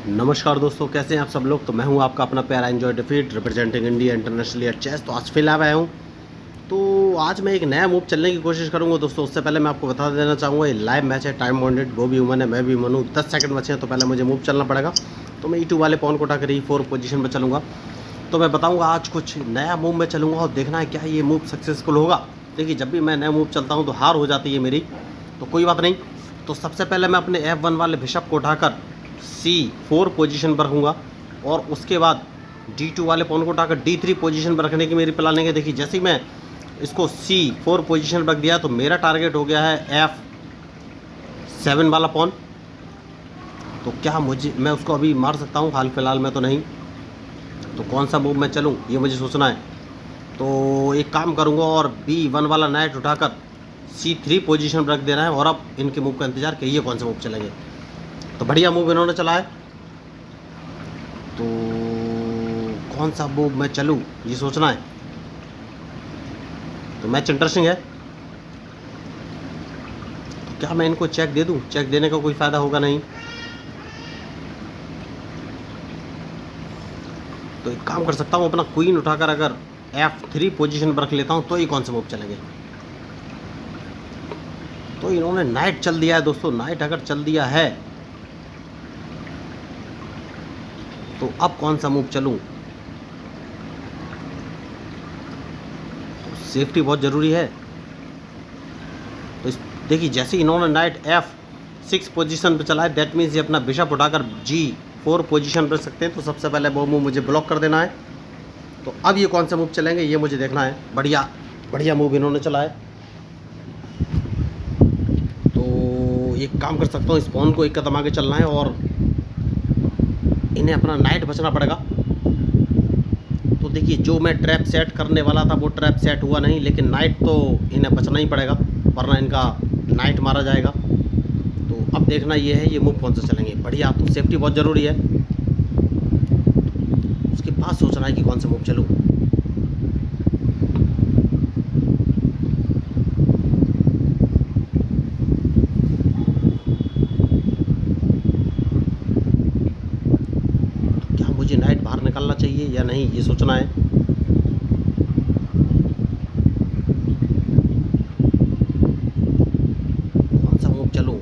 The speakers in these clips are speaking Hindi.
नमस्कार दोस्तों, कैसे हैं आप सब लोग। तो मैं हूं आपका अपना प्यारा एंजॉय डिफीट representing India internationally at chess. तो आज फिर आया हूं। तो आज मैं एक नया मूव चलने की कोशिश करूंगा दोस्तों। उससे पहले मैं आपको बता देना चाहूँगा, ये लाइव मैच है, टाइम बाउंडेड। वो भी ह्यूमन है, मैं भी ह्यूमन हूँ। 10 सेकंड बचे हैं, तो पहले मुझे मूव चलना पड़ेगा। तो मैं E2 वाले पॉन को उठाकर E4 पोजीशन पर चलूँगा। तो मैं बताऊँगा आज कुछ नया मूव में चलूँगा और देखना है क्या ये मूव सक्सेसफुल होगा। देखिए, जब भी मैं नया मूव चलता हूँ तो हार हो जाती है मेरी, तो कोई बात नहीं। तो सबसे पहले मैं अपने F1 वाले बिशप को उठाकर C4 पोजीशन पर रखूँगा और उसके बाद D2 वाले पॉन को उठाकर D3 पोजीशन पर रखने की मेरी प्लानिंग है। देखिए, जैसे ही मैं इसको C4 पोजीशन पर रख दिया तो मेरा टारगेट हो गया है F7 वाला पॉन। तो क्या मैं उसको अभी मार सकता हूँ? हाल फिलहाल में तो नहीं। तो कौन सा मूव मैं चलूँ ये मुझे सोचना है। तो एक काम करूँगा और B1 वाला नाइट उठाकर C3 पोजीशन पर रख देना है और अब इनके मूव का इंतजार कि ये कौन सा मूव चलेंगे। तो बढ़िया मूव इन्होंने चला है, तो कौन सा मूव मैं चलूँ ये सोचना है। तो मैच इंटरेस्टिंग है। तो क्या मैं इनको चेक दे दूँ? चेक देने का कोई फ़ायदा होगा नहीं। तो एक काम कर सकता हूँ, अपना क्वीन उठाकर अगर F3 पोजीशन पर रख लेता हूँ तो ये कौन से मूव चलेंगे। तो इन्होंने नाइट चल दिया है दोस्तों। नाइट अगर चल दिया है तो अब कौन सा मूव चलूँ। तो सेफ्टी बहुत ज़रूरी है। तो देखिए, जैसे इन्होंने नाइट F6 पोजीशन पर चला है, दैट मीन्स ये अपना बिशप उठाकर G4 पोजीशन पर रख सकते हैं। तो सबसे पहले वो मूव मुझे ब्लॉक कर देना है। तो अब ये कौन सा मूव चलेंगे ये मुझे देखना है। बढ़िया बढ़िया मूव इन्होंने चला है। तो एक काम कर सकता हूँ, इस पॉन को एक कदम आगे चलना है और इन्हें अपना नाइट बचना पड़ेगा। तो देखिए, जो मैं ट्रैप सेट करने वाला था वो ट्रैप सेट हुआ नहीं, लेकिन नाइट तो इन्हें बचना ही पड़ेगा वरना इनका नाइट मारा जाएगा। तो अब देखना ये है ये मूव कौन सा चलेंगे। बढ़िया, तो सेफ्टी बहुत ज़रूरी है। उसके बाद सोचना है कि कौन सा मूव चलूँ। तो क्या मुझे नाइट बाहर निकालना चाहिए या नहीं ये सोचना है। कौन सा मूव चलूँ।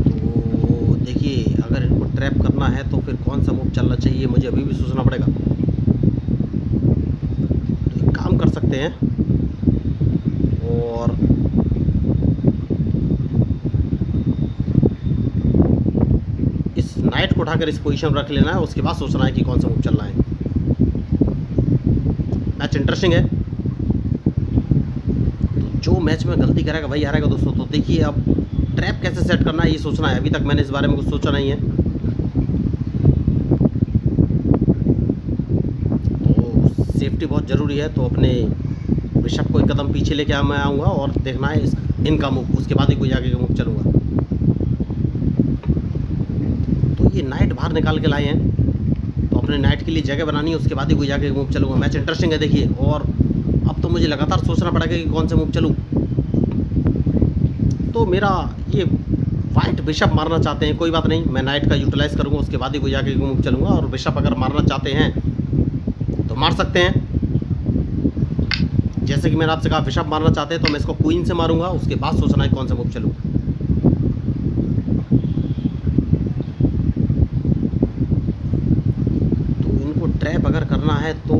तो देखिए, अगर इनको ट्रैप करना है तो फिर कौन सा मूव चलना चाहिए मुझे अभी भी सोचना पड़ेगा। तो एक काम कर सकते हैं और इस नाइट को उठाकर इस पोजीशन पर रख लेना है। उसके बाद सोचना है कि कौन सा मूव चलना है। मैच इंटरेस्टिंग है। तो जो मैच में गलती करेगा वही हारेगा दोस्तों। तो देखिए, अब ट्रैप कैसे सेट करना है ये सोचना है। अभी तक मैंने इस बारे में कुछ सोचा नहीं है। तो सेफ्टी बहुत ज़रूरी है। तो अपने बिशप को एक कदम पीछे लेके मैं आऊँगा और देखना है इनका मूव, उसके बाद ही कोई आगे का मूव चलूँगा। तो ये नाइट बाहर निकाल के लाए हैं, तो अपने नाइट के लिए जगह बनानी है, उसके बाद ही कोई आगे मूव चलूँगा। मैच इंटरेस्टिंग है देखिए। और अब तो मुझे लगातार सोचना पड़ेगा कि कौन से मूव चलूँ। तो मेरा ये वाइट बिशप मारना चाहते हैं, कोई बात नहीं, मैं नाइट का यूटिलाइज़ करूँगा, उसके बाद ही कोई आगे मूव चलूँगा। और बिशप अगर मारना चाहते हैं तो मार सकते हैं। जैसे कि मैंने आपसे कहा, बिशप मारना चाहते हैं तो मैं इसको क्वीन से मारूंगा, उसके बाद सोचना है कौन सा मूव चलूँ। तो इनको ट्रैप अगर करना है तो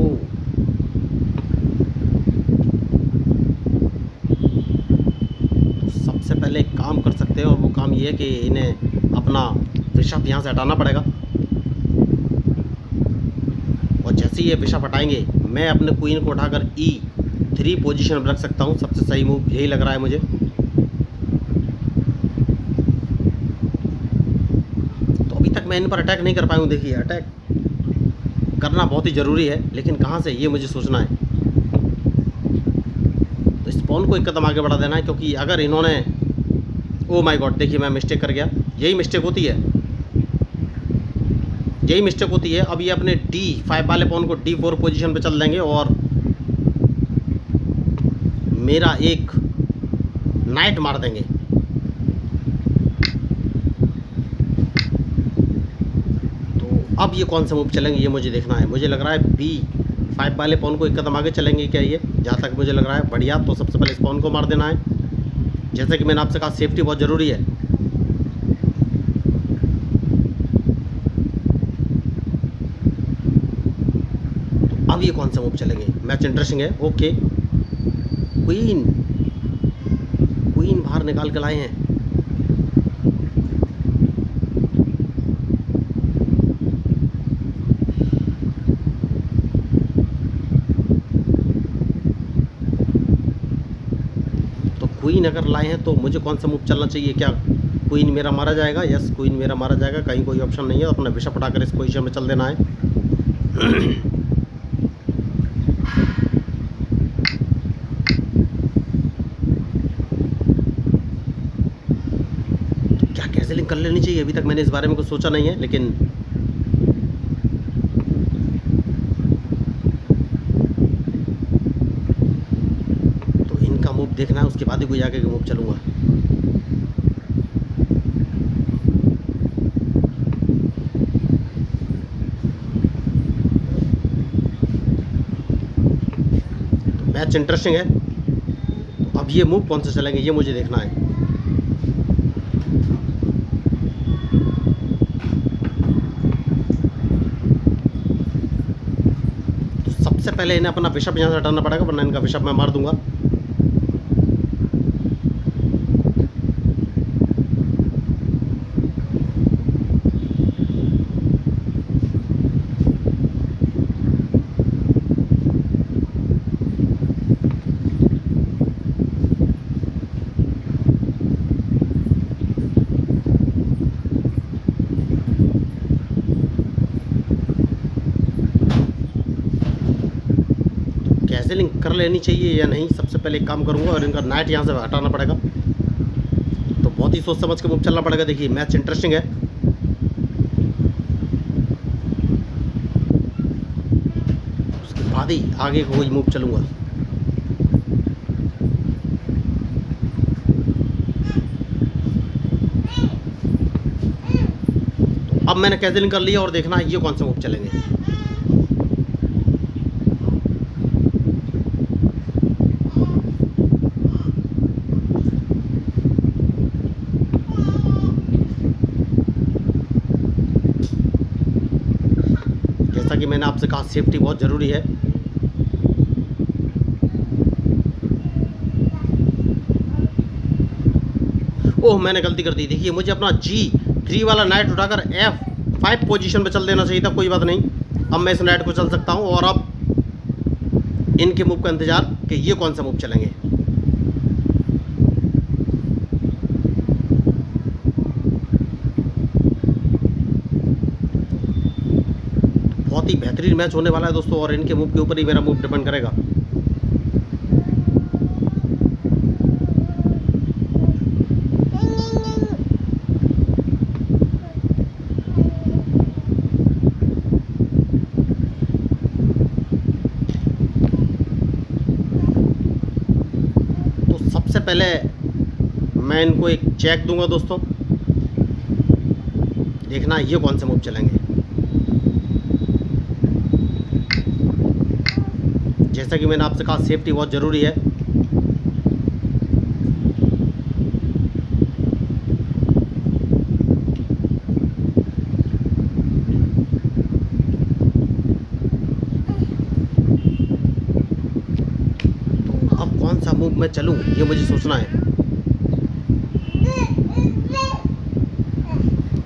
सबसे पहले एक काम कर सकते हैं और वो काम ये है कि इन्हें अपना बिशप यहाँ से हटाना पड़ेगा। और जैसे ही ये बिशप हटाएंगे मैं अपने क्वीन को उठाकर E3 पोजीशन पर रख सकता हूँ। सबसे सही मूव यही लग रहा है मुझे। तो अभी तक मैं इन पर अटैक नहीं कर पाया हूँ। देखिए, अटैक करना बहुत ही ज़रूरी है, लेकिन कहाँ से ये मुझे सोचना है। तो इस पॉन को एक कदम आगे बढ़ा देना है, क्योंकि अगर इन्होंने, ओ माय गॉड, देखिए मैं मिस्टेक कर गया। यही मिस्टेक होती है, यही मिस्टेक होती है। अब ये अपने D5 वाले पॉन को D4 पोजीशन पे चल देंगे और मेरा एक नाइट मार देंगे। अब ये कौन सा मूव चलेंगे ये मुझे देखना है। मुझे लग रहा है B5 वाले पॉन को एक कदम आगे चलेंगे क्या ये, जहाँ तक मुझे लग रहा है। बढ़िया, तो सबसे पहले इस पॉन को मार देना है। जैसे कि मैंने आपसे कहा सेफ्टी बहुत ज़रूरी है। तो अब ये कौन सा मूव चलेंगे, मैच इंटरेस्टिंग है। ओके, क्वीन, क्वीन बाहर निकाल के लाए हैं। क्वीन अगर लाए हैं तो मुझे कौन सा मूव चलना चाहिए, क्या क्वीन मेरा मारा जाएगा? यस, क्वीन मेरा मारा जाएगा, कहीं कोई ऑप्शन नहीं है। अपना बिशप उठाकर इस पोजीशन में चल देना है। तो क्या कैंसिलिंग कर लेनी चाहिए? अभी तक मैंने इस बारे में कुछ सोचा नहीं है, लेकिन तो इनका मूव देखना है, उसके बाद ही कोई आगे का मूव चलूँगा। मैच इंटरेस्टिंग है। तो अब ये मूव कौन से चलेंगे ये मुझे देखना है। तो सबसे पहले इन्हें अपना बिशप यहाँ से हटाना पड़ेगा, वरना इनका बिशप मैं मार दूंगा। कैंसिलिंग कर लेनी चाहिए या नहीं, सबसे पहले एक काम करूंगा और इनका नाइट यहाँ से हटाना पड़ेगा। तो बहुत ही सोच समझ के मूव चलना पड़ेगा। देखिए मैच इंटरेस्टिंग है। उसके बाद ही आगे को कोई मूव चलूंगा। अब मैंने कैंसिलिंग कर लिया और देखना है ये कौन से मूव चलेंगे। जैसा कि मैंने आपसे कहा सेफ्टी बहुत ज़रूरी है। ओह, मैंने गलती कर दी। देखिए मुझे अपना G3 वाला नाइट उठाकर F5 पोजीशन पे चल देना चाहिए था। कोई बात नहीं, अब मैं इस नाइट को चल सकता हूँ। और अब इनके मूव का इंतजार कि ये कौन सा मूव चलेंगे। बहुत ही बेहतरीन मैच होने वाला है दोस्तों, और इनके मूव के ऊपर ही मेरा मूव डिपेंड करेगा। तो सबसे पहले मैं इनको एक चेक दूंगा दोस्तों, देखना ये कौन से मूव चलेंगे। जैसा कि मैंने आपसे कहा सेफ्टी बहुत ज़रूरी है। तो अब कौन सा मूव मैं चलूं ये मुझे सोचना है।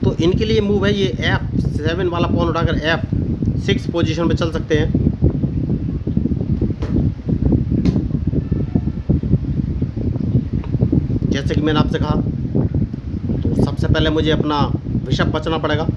तो इनके लिए मूव है ये F7 वाला पॉन उठाकर F6 पोजीशन पे चल सकते हैं। जैसे कि मैंने आपसे कहा, तो सबसे पहले मुझे अपना बिशप बचना पड़ेगा।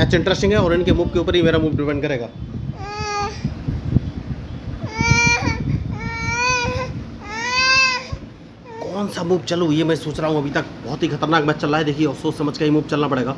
मैच इंटरेस्टिंग है और इनके मूव के ऊपर ही मेरा मूव डिपेंड करेगा। कौन सा मूव चलूँ ये मैं सोच रहा हूँ अभी तक। बहुत ही खतरनाक मैच चल रहा है, देखिए, और सोच समझ के ही मूव चलना पड़ेगा।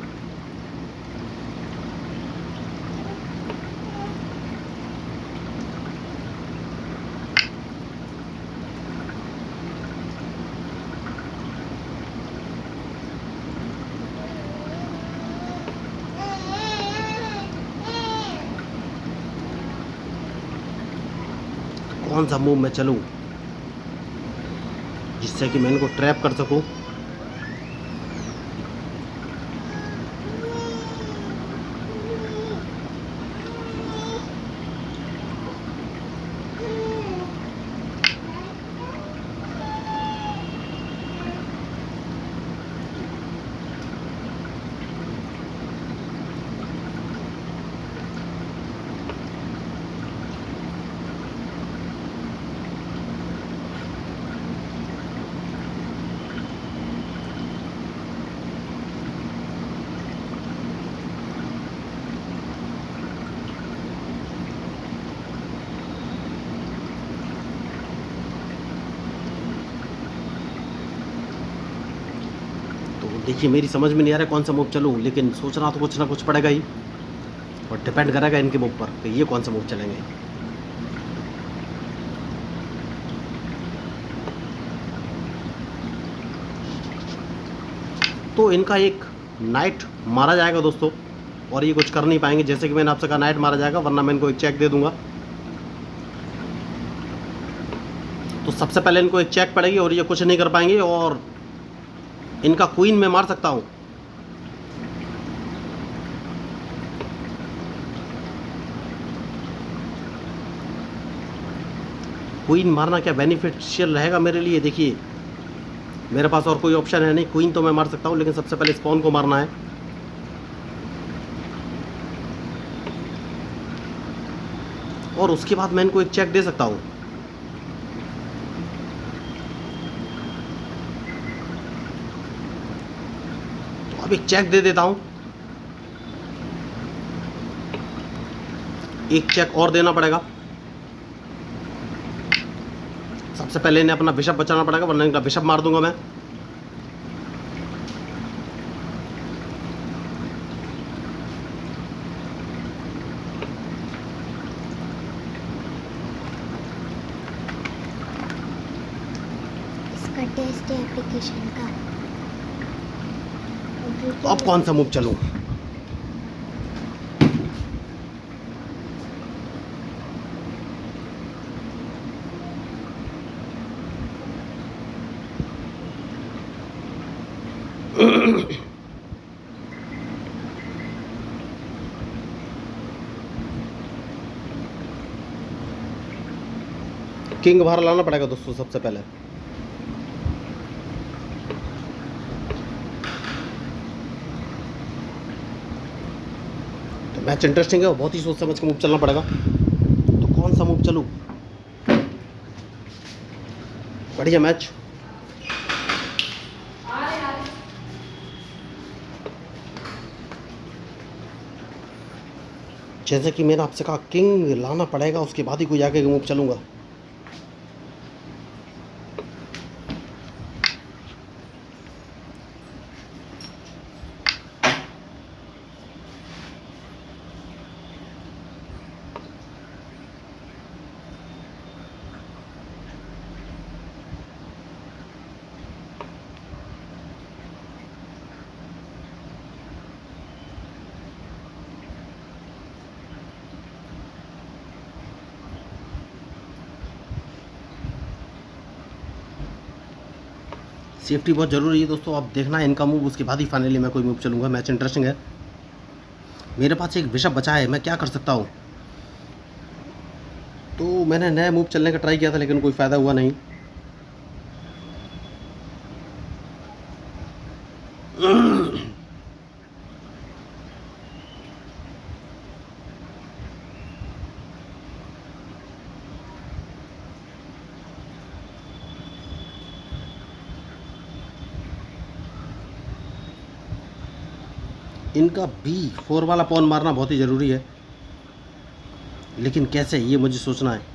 कौन सा मूव मैं चलूं जिससे कि मैं इनको ट्रैप कर सकूं। तो देखिए, मेरी समझ में नहीं आ रहा कौन सा मूव चलूं, लेकिन सोचना तो कुछ ना कुछ पड़ेगा ही, और डिपेंड करेगा इनके मूव पर कि ये कौन सा मूव चलेंगे। तो इनका एक नाइट मारा जाएगा दोस्तों, और ये कुछ कर नहीं पाएंगे। जैसे कि मैंने आपसे कहा, नाइट मारा जाएगा, वरना मैं इनको एक चेक दे दूंगा। तो सबसे पहले इनको एक चेक पड़ेगी और ये कुछ नहीं कर पाएंगे, और इनका क्वीन मैं मार सकता हूं। क्वीन मारना क्या बेनिफिशियल रहेगा मेरे लिए? देखिए, मेरे पास और कोई ऑप्शन है नहीं। क्वीन तो मैं मार सकता हूं, लेकिन सबसे पहले स्पॉन को मारना है। और उसके बाद मैं इनको एक चेक दे सकता हूं। तो अब एक चेक दे देता हूं। एक चेक और देना पड़ेगा। सबसे पहले इन्हें अपना बिशप बचाना पड़ेगा, वरना इनका बिशप मार दूंगा मैं। इसका टेस्ट है एप्लीकेशन का। तो अब कौन सा मूव चलूं? किंग बाहर लाना पड़ेगा दोस्तों सबसे पहले। तो मैच इंटरेस्टिंग है और बहुत ही सोच समझ के मूव चलना पड़ेगा। तो कौन सा मूव चलूं? बढ़िया मैच। जैसे कि मैंने आपसे कहा, किंग लाना पड़ेगा, उसके बाद ही कोई आगे का मूव चलूंगा। सेफ्टी बहुत ज़रूरी है दोस्तों। अब देखना है इनका मूव, उसके बाद ही फाइनली मैं कोई मूव चलूंगा। मैच इंटरेस्टिंग है। मेरे पास एक बिशप बचा है, मैं क्या कर सकता हूँ? तो मैंने नया मूव चलने का ट्राई किया था, लेकिन कोई फ़ायदा हुआ नहीं। इनका B4 वाला पॉन मारना बहुत ही ज़रूरी है, लेकिन कैसे ये मुझे सोचना है।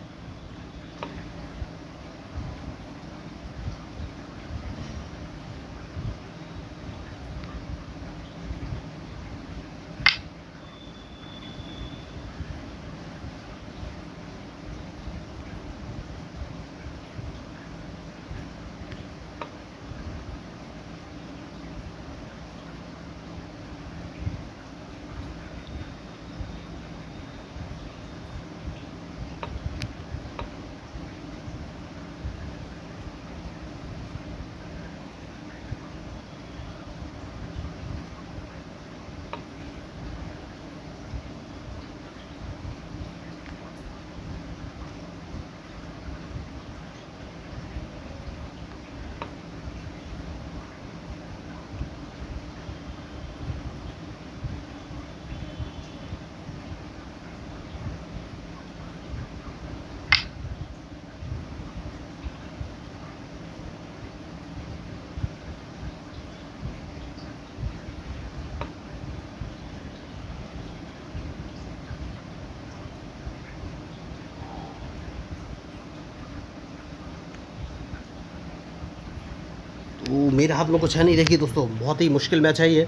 तो मेरे हाथ में कुछ है नहीं। देखिए दोस्तों, बहुत ही मुश्किल मैच है ये।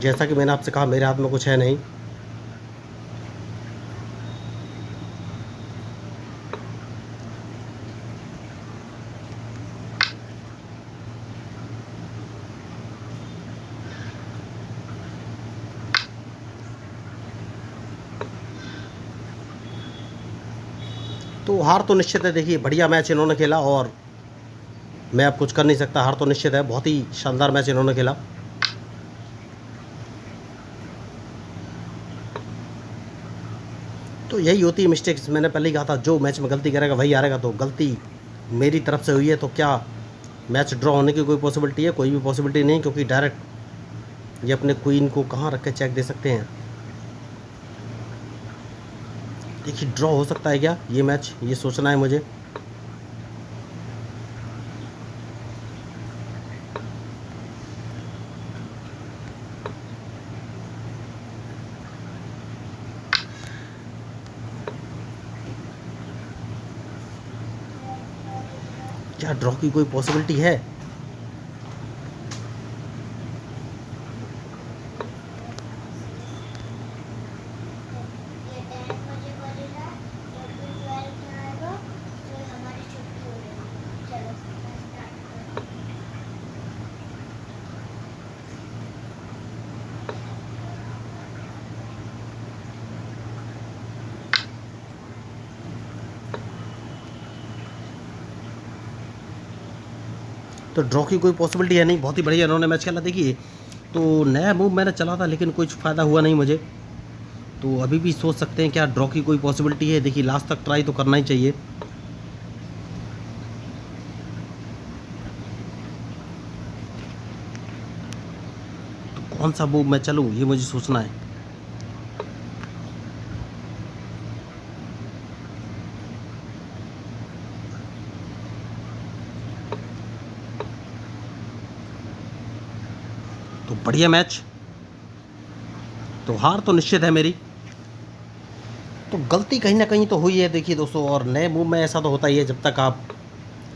जैसा कि मैंने आपसे कहा, मेरे हाथ में कुछ है नहीं। तो हार तो निश्चित है। देखिए, बढ़िया मैच इन्होंने खेला और मैं अब कुछ कर नहीं सकता। हार तो निश्चित है। बहुत ही शानदार मैच इन्होंने खेला। तो यही होती है मिस्टेक्स। मैंने पहले ही कहा था, जो मैच में गलती करेगा वही हारेगा। तो गलती मेरी तरफ से हुई है। तो क्या मैच ड्रॉ होने की कोई पॉसिबिलिटी है? कोई भी पॉसिबिलिटी नहीं, क्योंकि डायरेक्ट ये अपने क्वीन को कहाँ रख के चेक दे सकते हैं। देखिए, ड्रॉ हो सकता है क्या ये मैच, ये सोचना है मुझे। क्या ड्रॉ की कोई पॉसिबिलिटी है? ये 10 बजे बोलेगा, जब भी 12 में आएगा फिर हमारी छुट्टी हो जाएगी। चलो स्टार्ट करो। तो ड्रॉ की कोई पॉसिबिलिटी है नहीं। बहुत ही बढ़िया इन्होंने मैच खेला। देखिए, तो नया मूव मैंने चला था, लेकिन कुछ फ़ायदा हुआ नहीं मुझे। तो अभी भी सोच सकते हैं क्या ड्रॉ की कोई पॉसिबिलिटी है। देखिए, लास्ट तक ट्राई तो करना ही चाहिए। तो कौन सा मूव मैं चलूँ, ये मुझे सोचना है। तो बढ़िया मैच। तो हार तो निश्चित है मेरी। तो गलती कहीं ना कहीं तो हुई है। देखिए दोस्तों, और नए मूव में ऐसा तो होता ही है, जब तक आप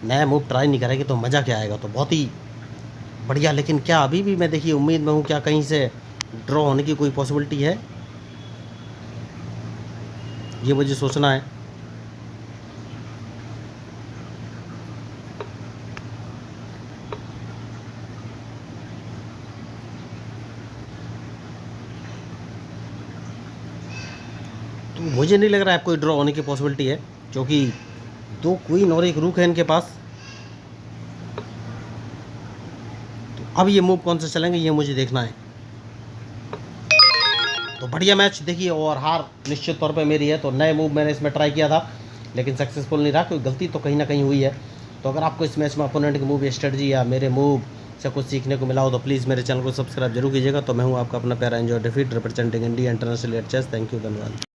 नया मूव ट्राई नहीं करेंगे तो मज़ा क्या आएगा। तो बहुत ही बढ़िया। लेकिन क्या अभी भी मैं, देखिए, उम्मीद में हूँ, क्या कहीं से ड्रॉ होने की कोई पॉसिबिलिटी है, ये मुझे सोचना है। तो मुझे नहीं लग रहा है कोई ड्रॉ होने की पॉसिबिलिटी है, क्योंकि 2 क्वीन और 1 रूक है इनके पास। तो अब ये मूव कौन से चलेंगे, ये मुझे देखना है। तो बढ़िया मैच। देखिए, और हार निश्चित तौर पे मेरी है। तो नए मूव मैंने इसमें ट्राई किया था, लेकिन सक्सेसफुल नहीं रहा। कोई गलती तो कहीं ना कहीं हुई है। तो अगर आपको इस मैच में अपोनेंट के मूव या स्ट्रेटजी या मेरे मूव से कुछ सीखने को मिला हो तो प्लीज़ मेरे चैनल को सब्सक्राइब जरूर कीजिएगा। तो मैं हूँ आपका अपना प्यारा एंजॉय डिफीट representing India international at chess. Thank you, धन्यवाद।